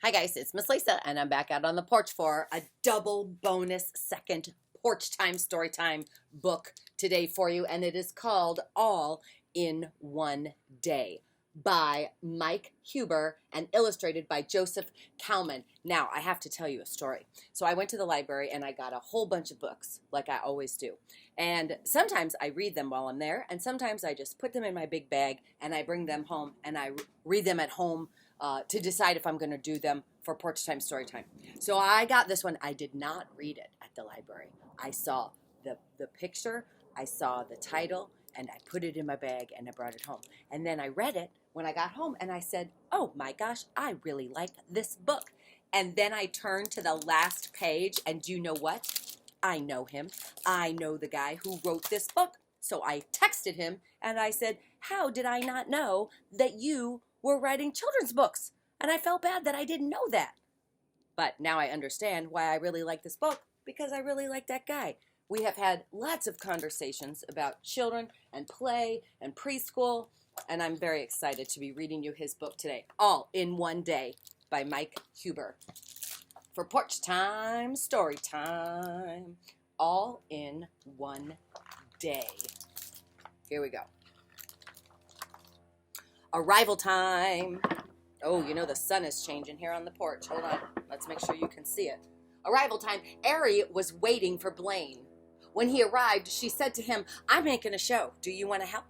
Hi guys, it's Miss Lisa, and I'm back out on the porch for a double bonus second porch time story time book today for you, and it is called All in One Day by Mike Huber and illustrated by Joseph Kalman. Now, I have to tell you a story. So I went to the library and I got a whole bunch of books, like I always do. And sometimes I read them while I'm there, and sometimes I just put them in my big bag and I bring them home and I read them at home to decide if I'm going to do them for porch time story time. So I got this one. I did not read it at the library. I saw the picture, I saw the title, and I put it in my bag and I brought it home. And then I read it when I got home and I said, oh my gosh, I really like this book. And then I turned to the last page, and do you know what? I know him. I know the guy who wrote this book. So I texted him and I said, how did I not know that you were writing children's books? And I felt bad that I didn't know that. But now I understand why I really like this book, because I really like that guy. We have had lots of conversations about children and play and preschool, and I'm very excited to be reading you his book today, All in One Day by Mike Huber. For porch time, story time, all in one day. Here we go. Arrival time. Oh, you know the sun is changing here on the porch. Hold on. Let's make sure you can see it. Arrival time. Ari was waiting for Blaine. When he arrived, she said to him, I'm making a show. Do you want to help?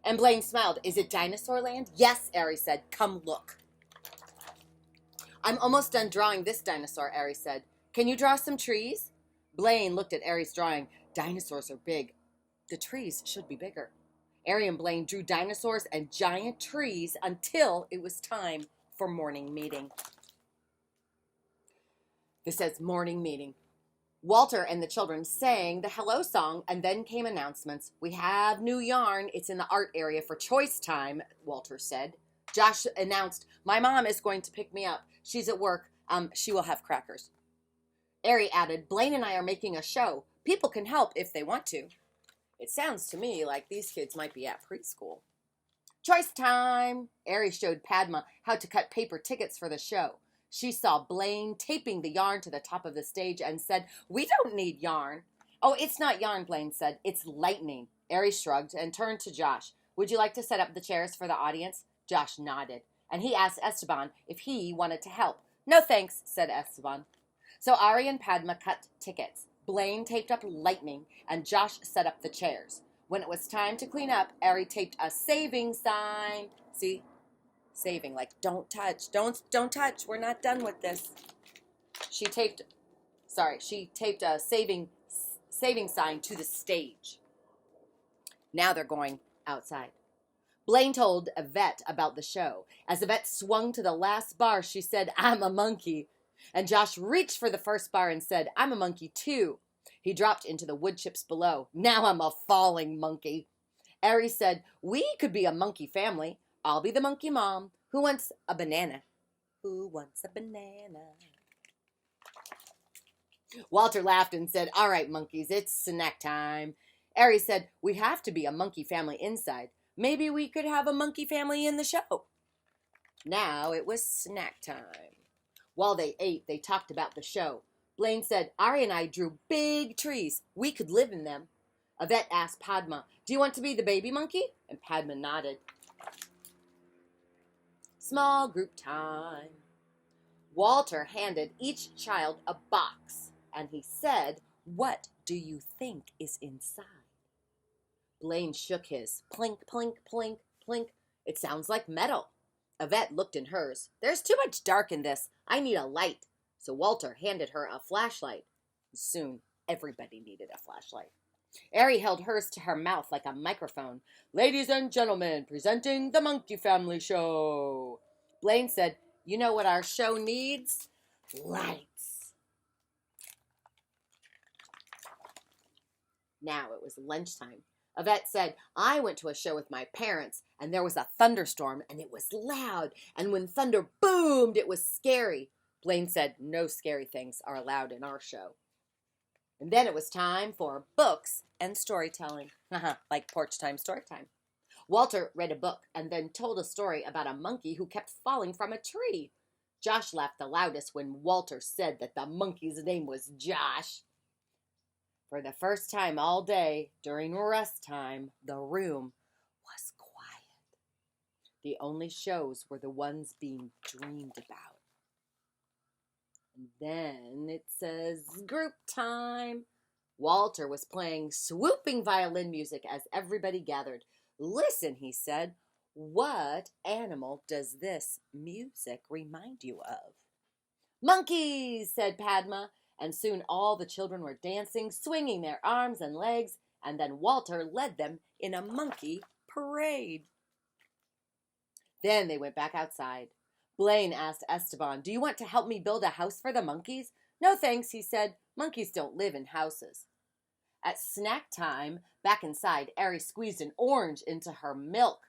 And Blaine smiled. Is it Dinosaur Land? Yes, Ari said. Come look. I'm almost done drawing this dinosaur, Ari said. Can you draw some trees? Blaine looked at Ari's drawing. Dinosaurs are big. The trees should be bigger. Ari and Blaine drew dinosaurs and giant trees until it was time for morning meeting. This says morning meeting. Walter and the children sang the hello song, and then came announcements. We have new yarn. It's in the art area for choice time, Walter said. Josh announced, my mom is going to pick me up. She's at work. She will have crackers. Ari added, Blaine and I are making a show. People can help if they want to. It sounds to me like these kids might be at preschool. Choice time! Ari showed Padma how to cut paper tickets for the show. She saw Blaine taping the yarn to the top of the stage and said, we don't need yarn. Oh, it's not yarn, Blaine said. It's lightning. Ari shrugged and turned to Josh. Would you like to set up the chairs for the audience? Josh nodded, and he asked Esteban if he wanted to help. No thanks, said Esteban. So Ari and Padma cut tickets. Blaine taped up lightning, and Josh set up the chairs. When it was time to clean up, Ari taped a saving sign. See? Saving, like don't touch. Don't touch. We're not done with this. She taped a saving sign to the stage. Now they're going outside. Blaine told Yvette about the show. As Yvette swung to the last bar, she said, I'm a monkey. And Josh reached for the first bar and said, I'm a monkey too. He dropped into the wood chips below. Now I'm a falling monkey. Ari said, we could be a monkey family. I'll be the monkey mom. Who wants a banana? Who wants a banana? Walter laughed and said, all right, monkeys, it's snack time. Ari said, we have to be a monkey family inside. Maybe we could have a monkey family in the show. Now it was snack time. While they ate, they talked about the show. Blaine said, Ari and I drew big trees. We could live in them. Yvette asked Padma, do you want to be the baby monkey? And Padma nodded. Small group time. Walter handed each child a box, and he said, what do you think is inside? Blaine shook his. Plink, plink, plink, plink. It sounds like metal. Yvette looked in hers. There's too much dark in this. I need a light. So Walter handed her a flashlight. Soon, everybody needed a flashlight. Ari held hers to her mouth like a microphone. Ladies and gentlemen, presenting the Monkey Family Show. Blaine said, you know what our show needs? Lights. Now it was lunchtime. Yvette said, I went to a show with my parents, and there was a thunderstorm, and it was loud, and when thunder boomed, it was scary. Blaine said, no scary things are allowed in our show. And then it was time for books and storytelling, like porch time, story time. Walter read a book and then told a story about a monkey who kept falling from a tree. Josh laughed the loudest when Walter said that the monkey's name was Josh. For the first time all day, during rest time, the room was quiet. The only shows were the ones being dreamed about. And then it says group time. Walter was playing swooping violin music as everybody gathered. Listen, he said, what animal does this music remind you of? Monkeys, said Padma, and soon all the children were dancing, swinging their arms and legs, and then Walter led them in a monkey parade. Then they went back outside. Blaine asked Esteban, do you want to help me build a house for the monkeys? No thanks, he said. Monkeys don't live in houses. At snack time, back inside, Ari squeezed an orange into her milk.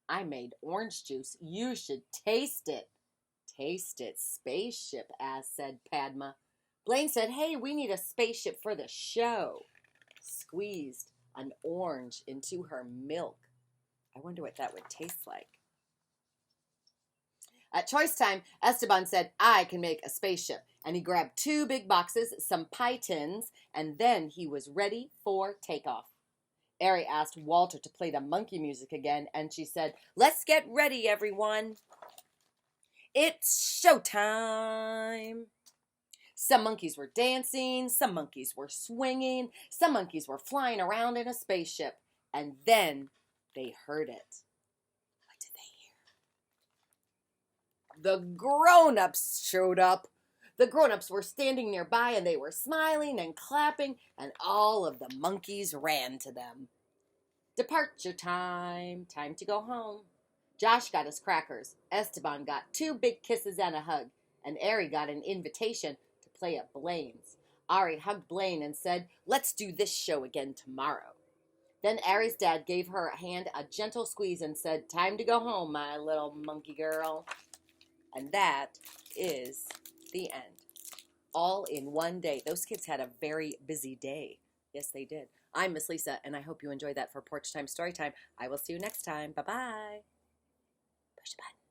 I made orange juice. You should taste it. Taste it, spaceship, as said Padma. Blaine said, hey, we need a spaceship for the show. Squeezed an orange into her milk. I wonder what that would taste like. At choice time, Esteban said, I can make a spaceship. And he grabbed 2 big boxes, some pie tins, and then he was ready for takeoff. Ari asked Walter to play the monkey music again, and she said, let's get ready, everyone. It's showtime. Some monkeys were dancing, some monkeys were swinging, some monkeys were flying around in a spaceship. And then they heard it. What did they hear? The grown-ups showed up. The grown-ups were standing nearby and they were smiling and clapping, and all of the monkeys ran to them. Departure time. Time to go home. Josh got his crackers. Esteban got 2 big kisses and a hug. And Ari got an invitation to play at Blaine's. Ari hugged Blaine and said, let's do this show again tomorrow. Then Ari's dad gave her hand a gentle squeeze and said, time to go home, my little monkey girl. And that is the end. All in one day. Those kids had a very busy day. Yes, they did. I'm Miss Lisa, and I hope you enjoyed that for Porch Time Story Time. I will see you next time. Bye-bye. Push the button.